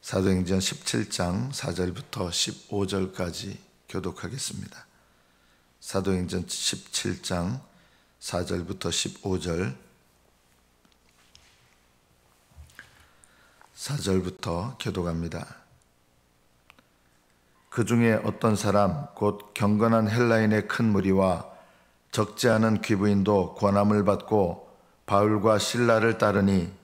사도행전 17장 4절부터 15절까지 교독하겠습니다. 사도행전 17장 4절부터 15절, 4절부터 교독합니다. 그 중에 어떤 사람 곧 경건한 헬라인의 큰 무리와 적지 않은 귀부인도 권함을 받고 바울과 실라를 따르니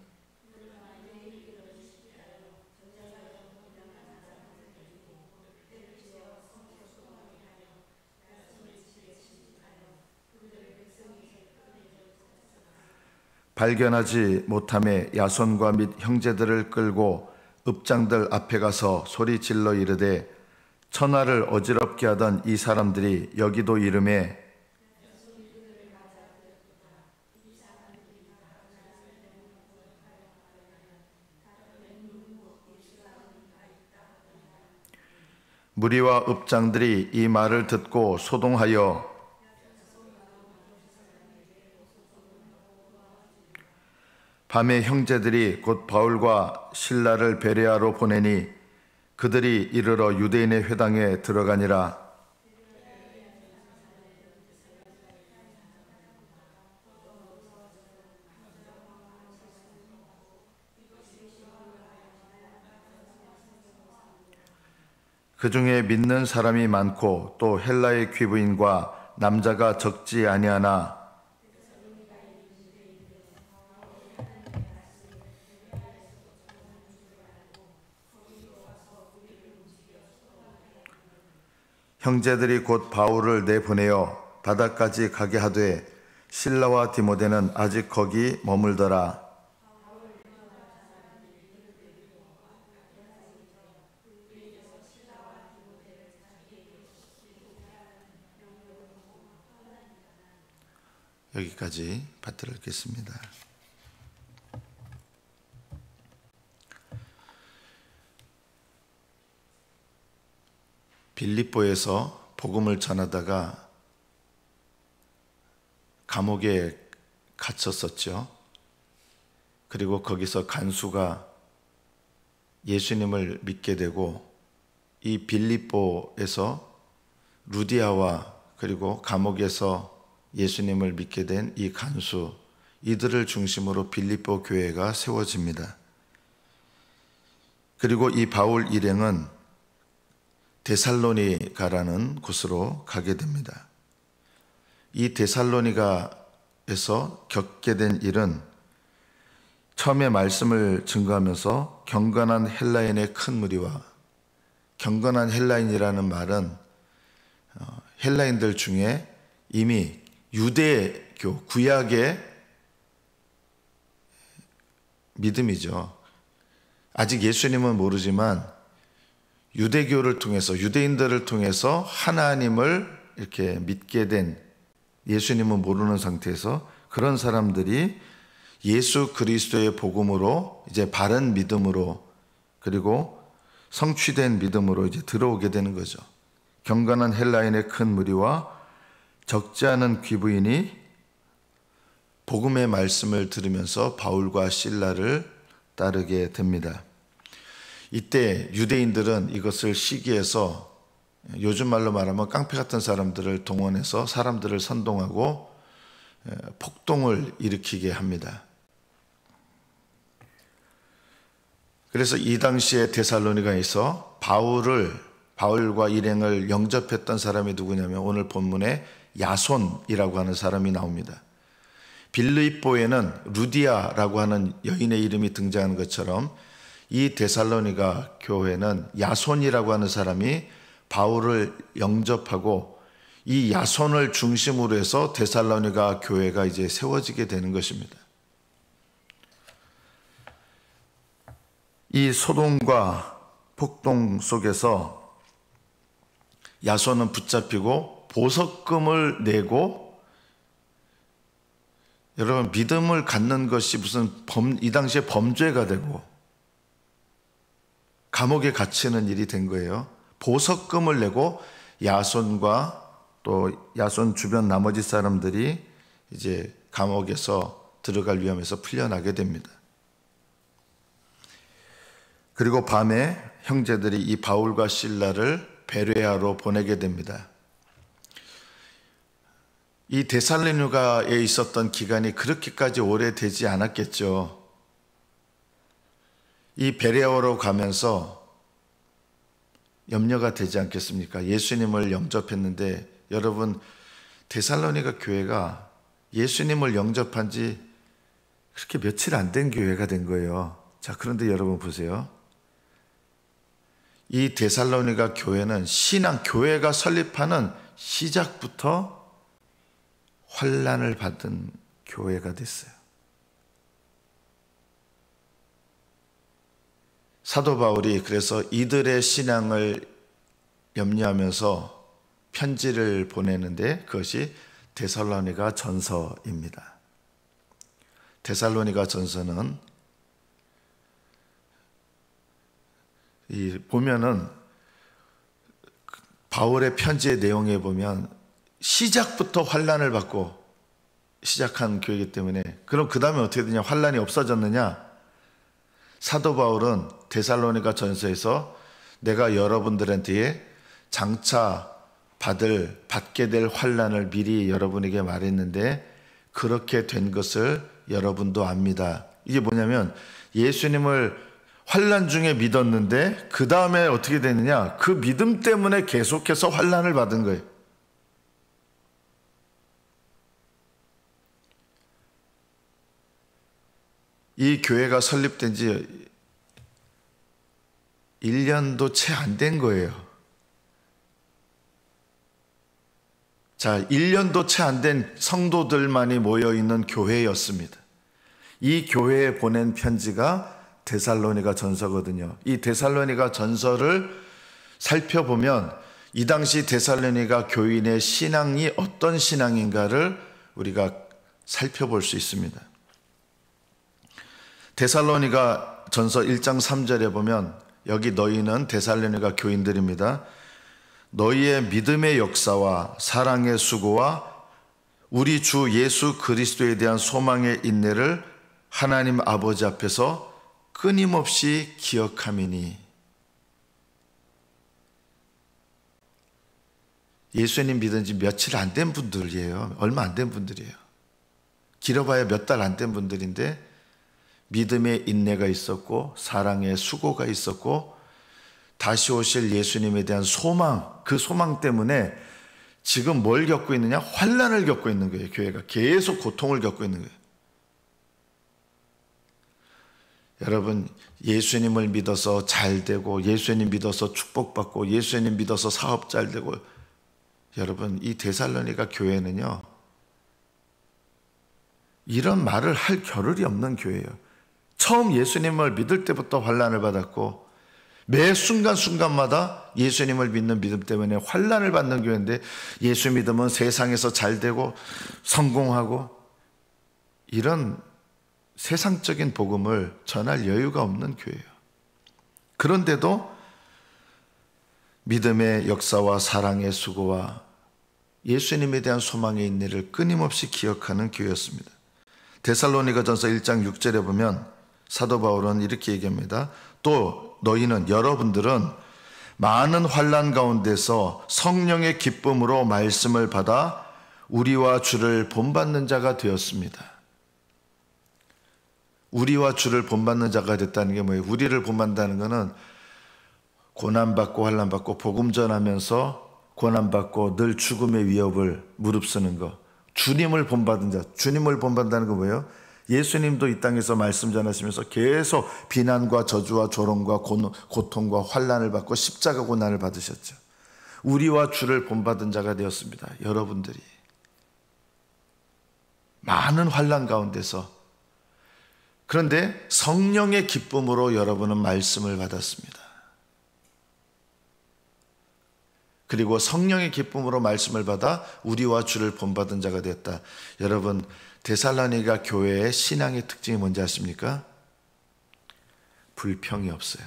발견하지 못함에 야손과 및 형제들을 끌고 읍장들 앞에 가서 소리 질러 이르되 천하를 어지럽게 하던 이 사람들이 여기도 이르매 무리와 읍장들이 이 말을 듣고 소동하여 밤에 형제들이 곧 바울과 실라를 베레아로 보내니 그들이 이르러 유대인의 회당에 들어가니라. 그 중에 믿는 사람이 많고 또 헬라의 귀부인과 남자가 적지 아니하나 형제들이 곧 바울을 내보내어 바다까지 가게 하되 실라와 디모데는 아직 거기 머물더라. 여기까지 받들어 읽겠습니다. 빌립보에서 복음을 전하다가 감옥에 갇혔었죠. 그리고 거기서 간수가 예수님을 믿게 되고 이 빌립보에서 루디아와 그리고 감옥에서 예수님을 믿게 된 이 간수, 이들을 중심으로 빌립보 교회가 세워집니다. 그리고 이 바울 일행은 데살로니가라는 곳으로 가게 됩니다. 이 데살로니가에서 겪게 된 일은 처음에 말씀을 증거하면서 경건한 헬라인의 큰 무리와, 경건한 헬라인이라는 말은 헬라인들 중에 이미 유대교, 구약의 믿음이죠. 아직 예수님은 모르지만 유대교를 통해서, 유대인들을 통해서 하나님을 이렇게 믿게 된, 예수님은 모르는 상태에서 그런 사람들이 예수 그리스도의 복음으로 이제 바른 믿음으로 그리고 성취된 믿음으로 이제 들어오게 되는 거죠. 경건한 헬라인의 큰 무리와 적지 않은 귀부인이 복음의 말씀을 들으면서 바울과 실라를 따르게 됩니다. 이때 유대인들은 이것을 시기해서 요즘 말로 말하면 깡패 같은 사람들을 동원해서 사람들을 선동하고 폭동을 일으키게 합니다. 그래서 이 당시에 데살로니가에서 바울과 일행을 영접했던 사람이 누구냐면 오늘 본문에 야손이라고 하는 사람이 나옵니다. 빌립보에는 루디아라고 하는 여인의 이름이 등장하는 것처럼 이 데살로니가 교회는 야손이라고 하는 사람이 바울을 영접하고 이 야손을 중심으로 해서 데살로니가 교회가 이제 세워지게 되는 것입니다. 이 소동과 폭동 속에서 야손은 붙잡히고 보석금을 내고, 여러분 믿음을 갖는 것이 무슨 이 당시에 범죄가 되고 감옥에 갇히는 일이 된 거예요. 보석금을 내고 야손과 또 야손 주변 나머지 사람들이 이제 감옥에서 들어갈 위험에서 풀려나게 됩니다. 그리고 밤에 형제들이 이 바울과 실라를 베레아로 보내게 됩니다. 이 데살로니가에 있었던 기간이 그렇게까지 오래되지 않았겠죠. 이 베레아로 가면서 염려가 되지 않겠습니까? 예수님을 영접했는데 여러분, 데살로니가 교회가 예수님을 영접한 지 그렇게 며칠 안 된 교회가 된 거예요. 자, 그런데 여러분 보세요. 이 데살로니가 교회는 교회가 설립하는 시작부터 환난을 받은 교회가 됐어요. 사도 바울이 그래서 이들의 신앙을 염려하면서 편지를 보내는데 그것이 데살로니가 전서입니다. 데살로니가 전서는 보면은 바울의 편지의 내용에 보면 시작부터 환난을 받고 시작한 교회이기 때문에, 그럼 그 다음에 어떻게 되냐? 환난이 없어졌느냐? 사도 바울은 데살로니가 전서에서 내가 여러분들한테 장차 받게 될 환난을 미리 여러분에게 말했는데 그렇게 된 것을 여러분도 압니다. 이게 뭐냐면 예수님을 환난 중에 믿었는데 그 다음에 어떻게 되느냐? 그 믿음 때문에 계속해서 환난을 받은 거예요. 이 교회가 설립된 지 1년도 채 안 된 거예요. 자, 1년도 채 안 된 성도들만이 모여있는 교회였습니다. 이 교회에 보낸 편지가 데살로니가 전서거든요. 이 데살로니가 전서를 살펴보면 이 당시 데살로니가 교인의 신앙이 어떤 신앙인가를 우리가 살펴볼 수 있습니다. 데살로니가 전서 1장 3절에 보면 여기 너희는 데살로니가 교인들입니다. 너희의 믿음의 역사와 사랑의 수고와 우리 주 예수 그리스도에 대한 소망의 인내를 하나님 아버지 앞에서 끊임없이 기억함이니. 예수님 믿은 지 며칠 안 된 분들이에요. 얼마 안 된 분들이에요. 길어봐야 몇 달 안 된 분들인데 믿음의 인내가 있었고 사랑의 수고가 있었고 다시 오실 예수님에 대한 소망, 그 소망 때문에 지금 뭘 겪고 있느냐? 환난을 겪고 있는 거예요. 교회가 계속 고통을 겪고 있는 거예요. 여러분, 예수님을 믿어서 잘 되고 예수님 믿어서 축복받고 예수님 믿어서 사업 잘 되고, 여러분, 이 데살로니가 교회는요 이런 말을 할 겨를이 없는 교회예요. 처음 예수님을 믿을 때부터 환난을 받았고 매 순간순간마다 예수님을 믿는 믿음 때문에 환난을 받는 교회인데, 예수 믿으면 세상에서 잘 되고 성공하고 이런 세상적인 복음을 전할 여유가 없는 교회예요. 그런데도 믿음의 역사와 사랑의 수고와 예수님에 대한 소망의 인내를 끊임없이 기억하는 교회였습니다. 데살로니가 전서 1장 6절에 보면 사도 바울은 이렇게 얘기합니다. 또 너희는, 여러분들은 많은 환난 가운데서 성령의 기쁨으로 말씀을 받아 우리와 주를 본받는 자가 되었습니다. 우리와 주를 본받는 자가 됐다는 게 뭐예요? 우리를 본받는다는 것은 고난받고 환난받고 복음 전하면서 고난받고 늘 죽음의 위협을 무릅쓰는 것. 주님을 본받은 자, 주님을 본받는다는 건 뭐예요? 예수님도 이 땅에서 말씀 전하시면서 계속 비난과 저주와 조롱과 고통과 환난을 받고 십자가 고난을 받으셨죠. 우리와 주를 본받은 자가 되었습니다. 여러분들이 많은 환난 가운데서, 그런데 성령의 기쁨으로 여러분은 말씀을 받았습니다. 그리고 성령의 기쁨으로 말씀을 받아 우리와 주를 본받은 자가 되었다. 여러분, 데살로니가 교회의 신앙의 특징이 뭔지 아십니까? 불평이 없어요.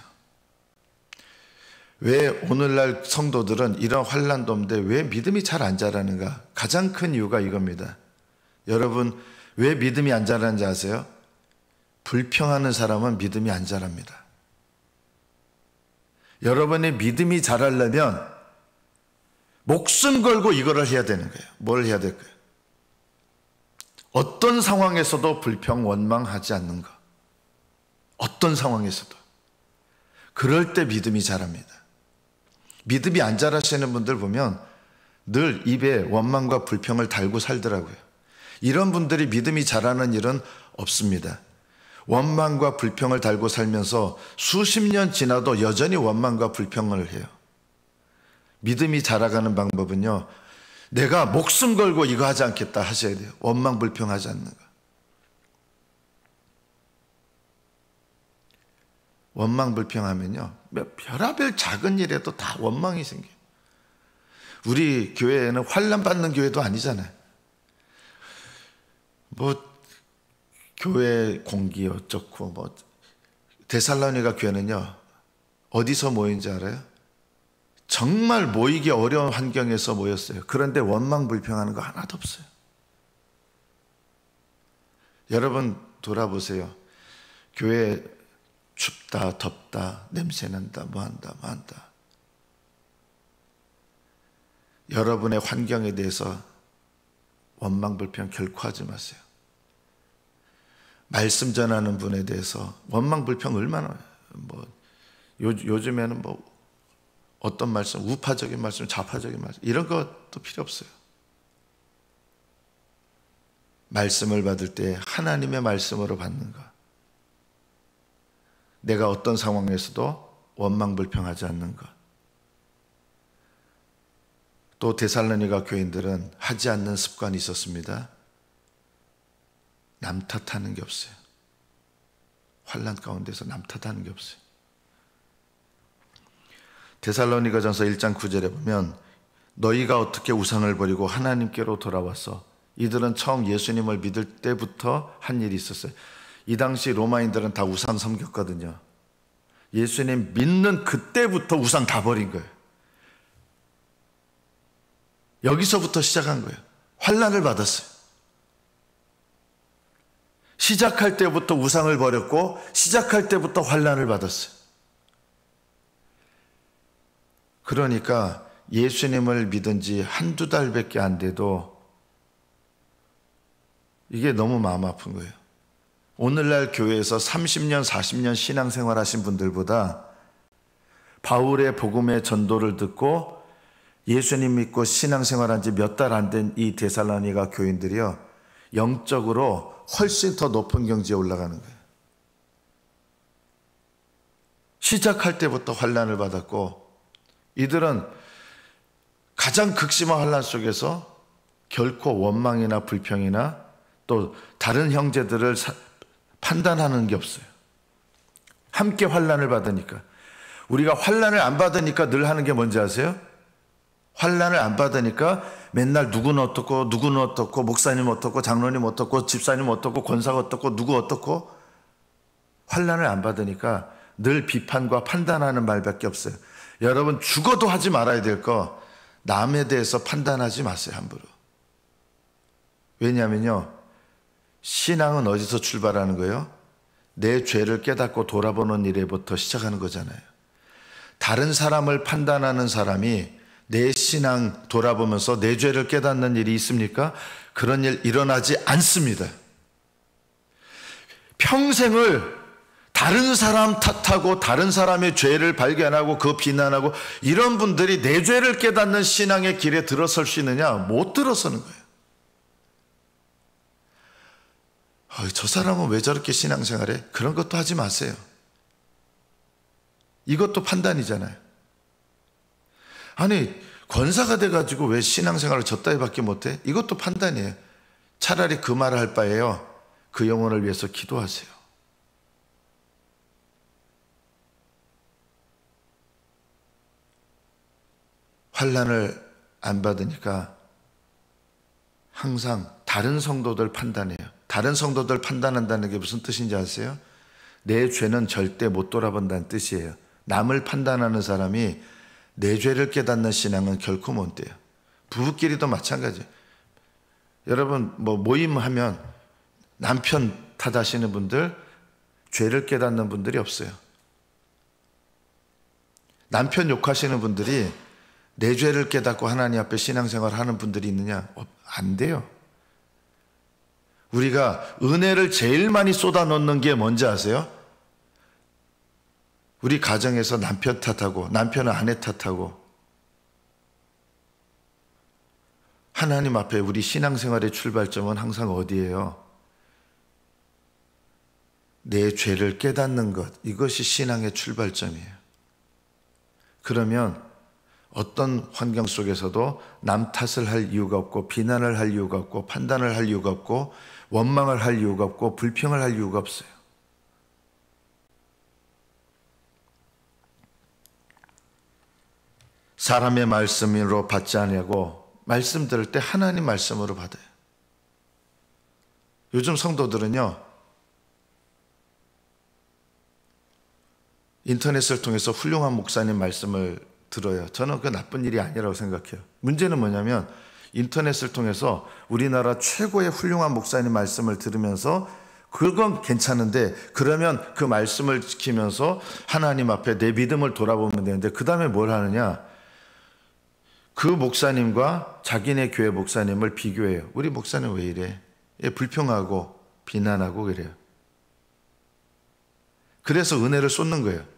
왜 오늘날 성도들은 이런 환난도 없는데 왜 믿음이 잘 안 자라는가? 가장 큰 이유가 이겁니다. 여러분, 왜 믿음이 안 자라는지 아세요? 불평하는 사람은 믿음이 안 자랍니다. 여러분의 믿음이 자라려면 목숨 걸고 이거를 해야 되는 거예요. 뭘 해야 될까요? 어떤 상황에서도 불평, 원망하지 않는 것. 어떤 상황에서도. 그럴 때 믿음이 자랍니다. 믿음이 안 자라시는 분들 보면 늘 입에 원망과 불평을 달고 살더라고요. 이런 분들이 믿음이 자라는 일은 없습니다. 원망과 불평을 달고 살면서 수십 년 지나도 여전히 원망과 불평을 해요. 믿음이 자라가는 방법은요, 내가 목숨 걸고 이거 하지 않겠다 하셔야 돼요. 원망 불평하지 않는 거. 원망 불평하면요, 별하별 작은 일에도 다 원망이 생겨요. 우리 교회에는 환난 받는 교회도 아니잖아요. 교회 공기 어쩌고 데살로니가 교회는요, 어디서 모인지 알아요? 정말 모이기 어려운 환경에서 모였어요. 그런데 원망 불평하는 거 하나도 없어요. 여러분 돌아보세요. 교회 춥다, 덥다, 냄새난다, 뭐한다. 여러분의 환경에 대해서 원망 불평 결코 하지 마세요. 말씀 전하는 분에 대해서 원망 불평 얼마나 요즘에는 어떤 말씀, 우파적인 말씀, 좌파적인 말씀 이런 것도 필요 없어요. 말씀을 받을 때 하나님의 말씀으로 받는 것. 내가 어떤 상황에서도 원망 불평하지 않는 것. 또 데살로니가 교인들은 하지 않는 습관이 있었습니다. 남 탓하는 게 없어요. 환난 가운데서 남 탓하는 게 없어요. 데살로니가전서 1장 9절에 보면 너희가 어떻게 우상을 버리고 하나님께로 돌아와서 이들은 처음 예수님을 믿을 때부터 한 일이 있었어요. 이 당시 로마인들은 다 우상 섬겼거든요. 예수님 믿는 그때부터 우상 다 버린 거예요. 여기서부터 시작한 거예요. 환난을 받았어요. 시작할 때부터 우상을 버렸고 시작할 때부터 환난을 받았어요. 그러니까 예수님을 믿은 지 한두 달밖에 안 돼도 이게 너무 마음 아픈 거예요. 오늘날 교회에서 30년, 40년 신앙생활 하신 분들보다 바울의 복음의 전도를 듣고 예수님 믿고 신앙생활한 지 몇 달 안 된 이 데살로니가 교인들이요, 영적으로 훨씬 더 높은 경지에 올라가는 거예요. 시작할 때부터 환난을 받았고 이들은 가장 극심한 환난 속에서 결코 원망이나 불평이나 또 다른 형제들을 판단하는 게 없어요. 함께 환난을 받으니까. 우리가 환난을 안 받으니까 늘 하는 게 뭔지 아세요? 환난을 안 받으니까 맨날 누구는 어떻고 누구는 어떻고 목사님 어떻고 장로님 어떻고 집사님 어떻고 권사가 어떻고 누구 어떻고, 환난을 안 받으니까 늘 비판과 판단하는 말밖에 없어요. 여러분 죽어도 하지 말아야 될 거, 남에 대해서 판단하지 마세요. 함부로. 왜냐하면요, 신앙은 어디서 출발하는 거예요? 내 죄를 깨닫고 돌아보는 일에부터 시작하는 거잖아요. 다른 사람을 판단하는 사람이 내 신앙 돌아보면서 내 죄를 깨닫는 일이 있습니까? 그런 일 일어나지 않습니다. 평생을 다른 사람 탓하고 다른 사람의 죄를 발견하고 그 비난하고 이런 분들이 내 죄를 깨닫는 신앙의 길에 들어설 수 있느냐? 못 들어서는 거예요. 저 사람은 왜 저렇게 신앙생활해? 그런 것도 하지 마세요. 이것도 판단이잖아요. 아니 권사가 돼가지고 왜 신앙생활을 저 따위밖에 못해? 이것도 판단이에요. 차라리 그 말을 할 바에요, 그 영혼을 위해서 기도하세요. 환난을 안 받으니까 항상 다른 성도들 판단해요. 다른 성도들 판단한다는 게 무슨 뜻인지 아세요? 내 죄는 절대 못 돌아본다는 뜻이에요. 남을 판단하는 사람이 내 죄를 깨닫는 신앙은 결코 못 돼요. 부부끼리도 마찬가지예요. 여러분 모임하면 남편 탓하시는 분들, 죄를 깨닫는 분들이 없어요. 남편 욕하시는 분들이 내 죄를 깨닫고 하나님 앞에 신앙생활 하는 분들이 있느냐? 안 돼요. 우리가 은혜를 제일 많이 쏟아놓는 게 뭔지 아세요? 우리 가정에서 남편 탓하고 남편은 아내 탓하고 하나님 앞에 우리 신앙생활의 출발점은 항상 어디예요? 내 죄를 깨닫는 것, 이것이 신앙의 출발점이에요. 그러면 어떤 환경 속에서도 남 탓을 할 이유가 없고 비난을 할 이유가 없고 판단을 할 이유가 없고 원망을 할 이유가 없고 불평을 할 이유가 없어요. 사람의 말씀으로 받지 아니하고 말씀 들을 때 하나님 말씀으로 받아요. 요즘 성도들은요, 인터넷을 통해서 훌륭한 목사님 말씀을 들어요. 저는 그 나쁜 일이 아니라고 생각해요. 문제는 뭐냐면 인터넷을 통해서 우리나라 최고의 훌륭한 목사님 말씀을 들으면서 그건 괜찮은데 그러면 그 말씀을 지키면서 하나님 앞에 내 믿음을 돌아보면 되는데 그 다음에 뭘 하느냐? 그 목사님과 자기네 교회 목사님을 비교해요. 우리 목사님 왜 이래? 불평하고 비난하고 그래요. 그래서 은혜를 쏟는 거예요.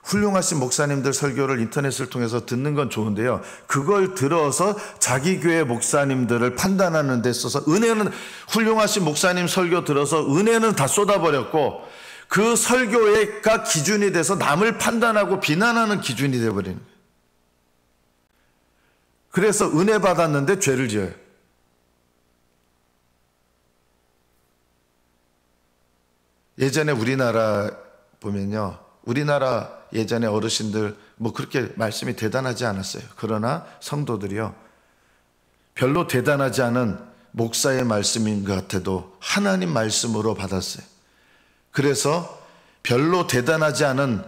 훌륭하신 목사님들 설교를 인터넷을 통해서 듣는 건 좋은데요. 그걸 들어서 자기 교회 목사님들을 판단하는 데 있어서 은혜는 훌륭하신 목사님 설교 들어서 은혜는 다 쏟아버렸고 그 설교가 기준이 돼서 남을 판단하고 비난하는 기준이 되어버리는 거예요. 그래서 은혜 받았는데 죄를 지어요. 예전에 우리나라 보면요. 우리나라 예전에 어르신들 뭐 그렇게 말씀이 대단하지 않았어요. 그러나 성도들이요. 별로 대단하지 않은 목사의 말씀인 것 같아도 하나님 말씀으로 받았어요. 그래서 별로 대단하지 않은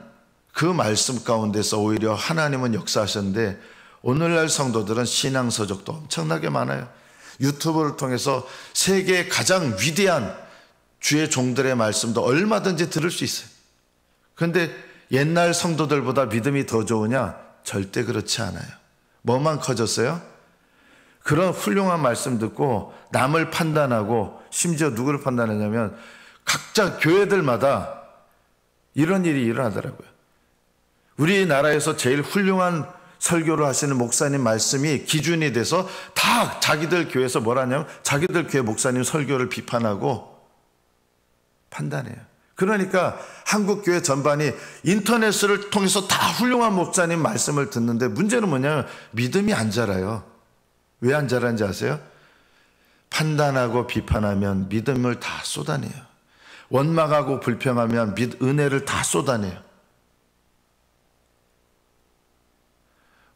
그 말씀 가운데서 오히려 하나님은 역사하셨는데 오늘날 성도들은 신앙 서적도 엄청나게 많아요. 유튜브를 통해서 세계의 가장 위대한 주의 종들의 말씀도 얼마든지 들을 수 있어요. 그런데 옛날 성도들보다 믿음이 더 좋으냐? 절대 그렇지 않아요. 뭐만 커졌어요? 그런 훌륭한 말씀 듣고 남을 판단하고 심지어 누구를 판단하냐면 각자 교회들마다 이런 일이 일어나더라고요. 우리나라에서 제일 훌륭한 설교를 하시는 목사님 말씀이 기준이 돼서 다 자기들 교회에서 뭐라냐면 자기들 교회 목사님 설교를 비판하고 판단해요. 그러니까 한국 교회 전반이 인터넷을 통해서 다 훌륭한 목사님 말씀을 듣는데 문제는 뭐냐면 믿음이 안 자라요. 왜 안 자라는지 아세요? 판단하고 비판하면 믿음을 다 쏟아내요. 원망하고 불평하면 은혜를 다 쏟아내요.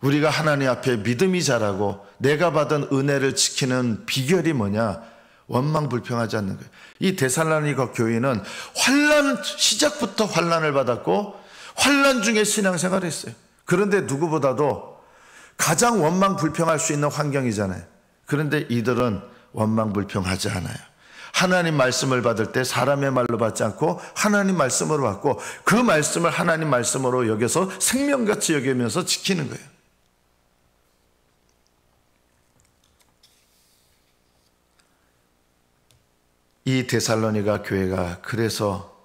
우리가 하나님 앞에 믿음이 자라고 내가 받은 은혜를 지키는 비결이 뭐냐? 원망 불평하지 않는 거예요. 이 데살로니가 교회는 시작부터 환난을 받았고 환난 중에 신앙생활을 했어요. 그런데 누구보다도 가장 원망 불평할 수 있는 환경이잖아요. 그런데 이들은 원망 불평하지 않아요. 하나님 말씀을 받을 때 사람의 말로 받지 않고 하나님 말씀으로 받고 그 말씀을 하나님 말씀으로 여겨서 생명같이 여기면서 지키는 거예요. 이 데살로니가 교회가 그래서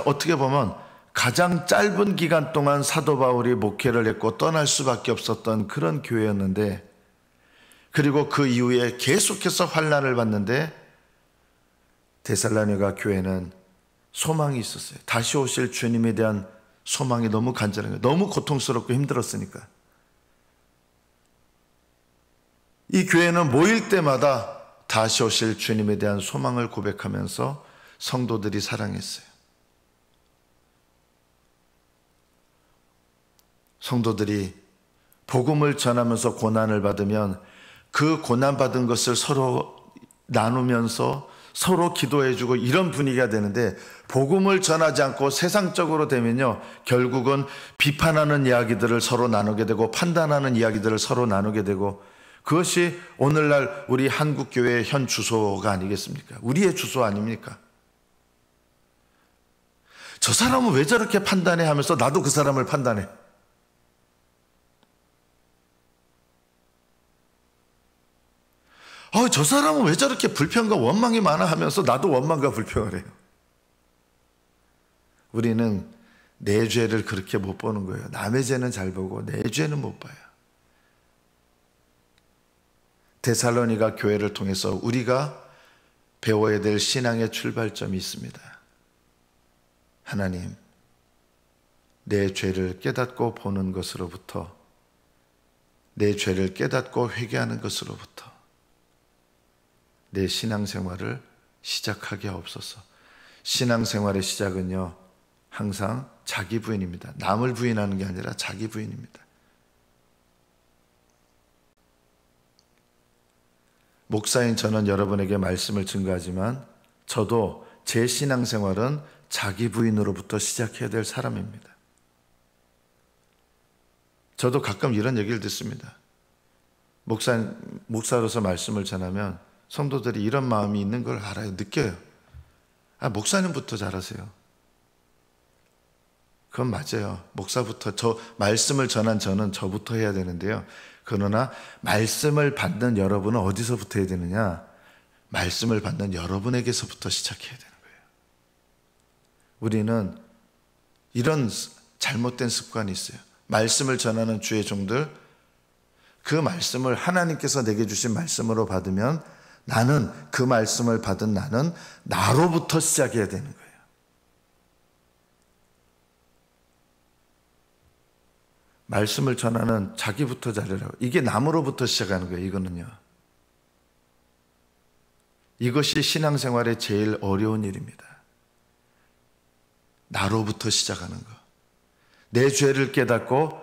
어떻게 보면 가장 짧은 기간 동안 사도 바울이 목회를 했고 떠날 수밖에 없었던 그런 교회였는데 그리고 그 이후에 계속해서 환난을 받는데 데살로니가 교회는 소망이 있었어요. 다시 오실 주님에 대한 소망이 너무 간절한 거예요. 너무 고통스럽고 힘들었으니까. 이 교회는 모일 때마다 다시 오실 주님에 대한 소망을 고백하면서 성도들이 사랑했어요. 성도들이 복음을 전하면서 고난을 받으면 그 고난받은 것을 서로 나누면서 서로 기도해주고 이런 분위기가 되는데 복음을 전하지 않고 세상적으로 되면요 결국은 비판하는 이야기들을 서로 나누게 되고 판단하는 이야기들을 서로 나누게 되고 그것이 오늘날 우리 한국교회의 현 주소가 아니겠습니까? 우리의 주소 아닙니까? 저 사람은 왜 저렇게 판단해 하면서 나도 그 사람을 판단해. 저 사람은 왜 저렇게 불평과 원망이 많아 하면서 나도 원망과 불평을 해요. 우리는 내 죄를 그렇게 못 보는 거예요. 남의 죄는 잘 보고 내 죄는 못 봐요. 데살로니가 교회를 통해서 우리가 배워야 될 신앙의 출발점이 있습니다. 하나님, 내 죄를 깨닫고 보는 것으로부터, 내 죄를 깨닫고 회개하는 것으로부터 내 신앙생활을 시작하게 하옵소서. 신앙생활의 시작은요, 항상 자기 부인입니다. 남을 부인하는 게 아니라 자기 부인입니다. 목사인 저는 여러분에게 말씀을 증거하지만 저도 제 신앙생활은 자기 부인으로부터 시작해야 될 사람입니다. 저도 가끔 이런 얘기를 듣습니다. 목사로서 말씀을 전하면 성도들이 이런 마음이 있는 걸 알아요. 느껴요. 목사님부터 잘하세요. 그건 맞아요. 목사부터, 말씀을 전한 저는 저부터 해야 되는데요. 그러나 말씀을 받는 여러분은 어디서부터 해야 되느냐? 말씀을 받는 여러분에게서부터 시작해야 되는 거예요. 우리는 이런 잘못된 습관이 있어요. 말씀을 전하는 주의 종들, 그 말씀을 하나님께서 내게 주신 말씀으로 받으면 나는, 그 말씀을 받은 나는 나로부터 시작해야 되는 거예요. 말씀을 전하는 자기부터 잘하라고. 이게 남으로부터 시작하는 거예요. 이거는요. 이것이 신앙생활의 제일 어려운 일입니다. 나로부터 시작하는 거. 내 죄를 깨닫고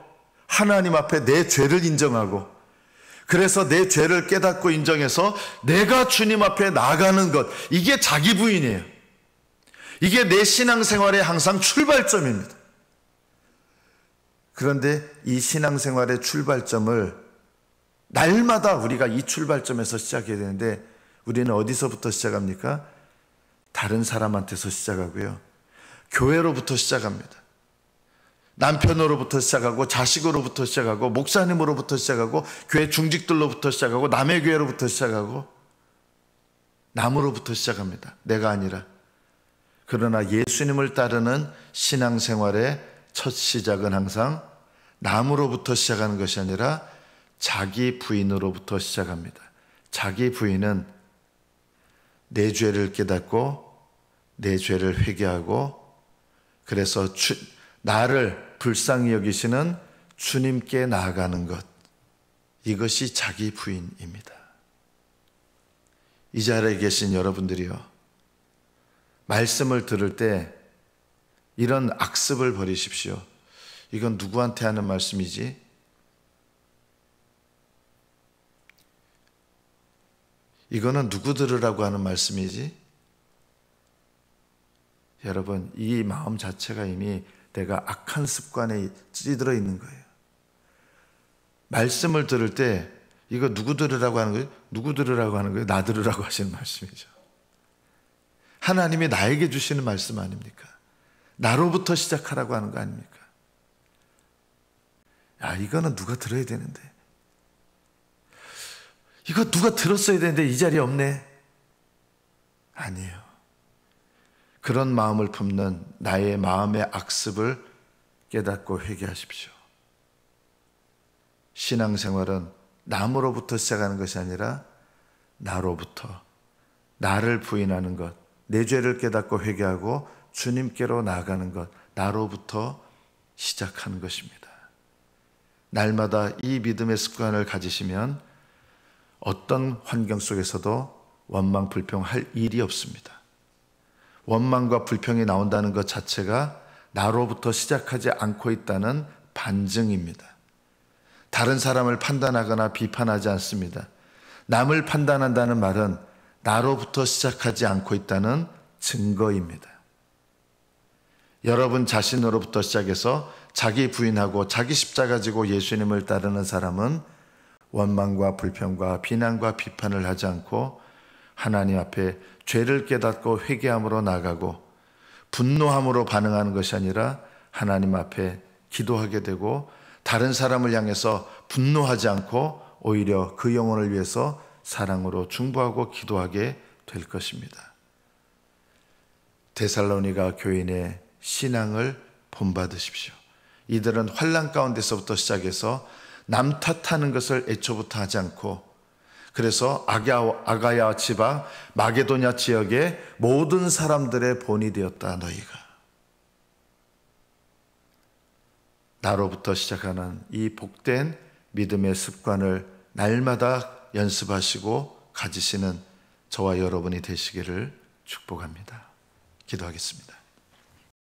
하나님 앞에 내 죄를 인정하고, 그래서 내 죄를 깨닫고 인정해서 내가 주님 앞에 나가는 것, 이게 자기 부인이에요. 이게 내 신앙생활의 항상 출발점입니다. 그런데 이 신앙생활의 출발점을 날마다 우리가 이 출발점에서 시작해야 되는데 우리는 어디서부터 시작합니까? 다른 사람한테서 시작하고요. 교회로부터 시작합니다. 남편으로부터 시작하고, 자식으로부터 시작하고, 목사님으로부터 시작하고, 교회 중직들로부터 시작하고, 남의 교회로부터 시작하고, 남으로부터 시작합니다. 내가 아니라. 그러나 예수님을 따르는 신앙생활의 첫 시작은 항상 남으로부터 시작하는 것이 아니라 자기 부인으로부터 시작합니다. 자기 부인은 내 죄를 깨닫고 내 죄를 회개하고, 그래서 나를 불쌍히 여기시는 주님께 나아가는 것, 이것이 자기 부인입니다. 이 자리에 계신 여러분들이요, 말씀을 들을 때 이런 악습을 버리십시오. 이건 누구한테 하는 말씀이지? 이거는 누구 들으라고 하는 말씀이지? 여러분, 이 마음 자체가 이미 내가 악한 습관에 찌들어 있는 거예요. 말씀을 들을 때 이거 누구 들으라고 하는 거예요? 누구 들으라고 하는 거예요? 나 들으라고 하시는 말씀이죠. 하나님이 나에게 주시는 말씀 아닙니까? 나로부터 시작하라고 하는 거 아닙니까? 이거는 누가 들어야 되는데, 이거 누가 들었어야 되는데 이 자리에 없네. 아니에요. 그런 마음을 품는 나의 마음의 악습을 깨닫고 회개하십시오. 신앙생활은 남으로부터 시작하는 것이 아니라 나로부터, 나를 부인하는 것, 내 죄를 깨닫고 회개하고 주님께로 나아가는 것, 나로부터 시작하는 것입니다. 날마다 이 믿음의 습관을 가지시면 어떤 환경 속에서도 원망, 불평할 일이 없습니다. 원망과 불평이 나온다는 것 자체가 나로부터 시작하지 않고 있다는 반증입니다. 다른 사람을 판단하거나 비판하지 않습니다. 남을 판단한다는 말은 나로부터 시작하지 않고 있다는 증거입니다. 여러분 자신으로부터 시작해서 자기 부인하고 자기 십자가 지고 예수님을 따르는 사람은 원망과 불평과 비난과 비판을 하지 않고 하나님 앞에 죄를 깨닫고 회개함으로 나가고 분노함으로 반응하는 것이 아니라 하나님 앞에 기도하게 되고, 다른 사람을 향해서 분노하지 않고 오히려 그 영혼을 위해서 사랑으로 중보하고 기도하게 될 것입니다. 데살로니가 교인의 신앙을 본받으십시오. 이들은 환난 가운데서부터 시작해서 남 탓하는 것을 애초부터 하지 않고, 그래서 아가야 지방 마게도냐 지역의 모든 사람들의 본이 되었다. 너희가 나로부터 시작하는 이 복된 믿음의 습관을 날마다 연습하시고 가지시는 저와 여러분이 되시기를 축복합니다. 기도하겠습니다.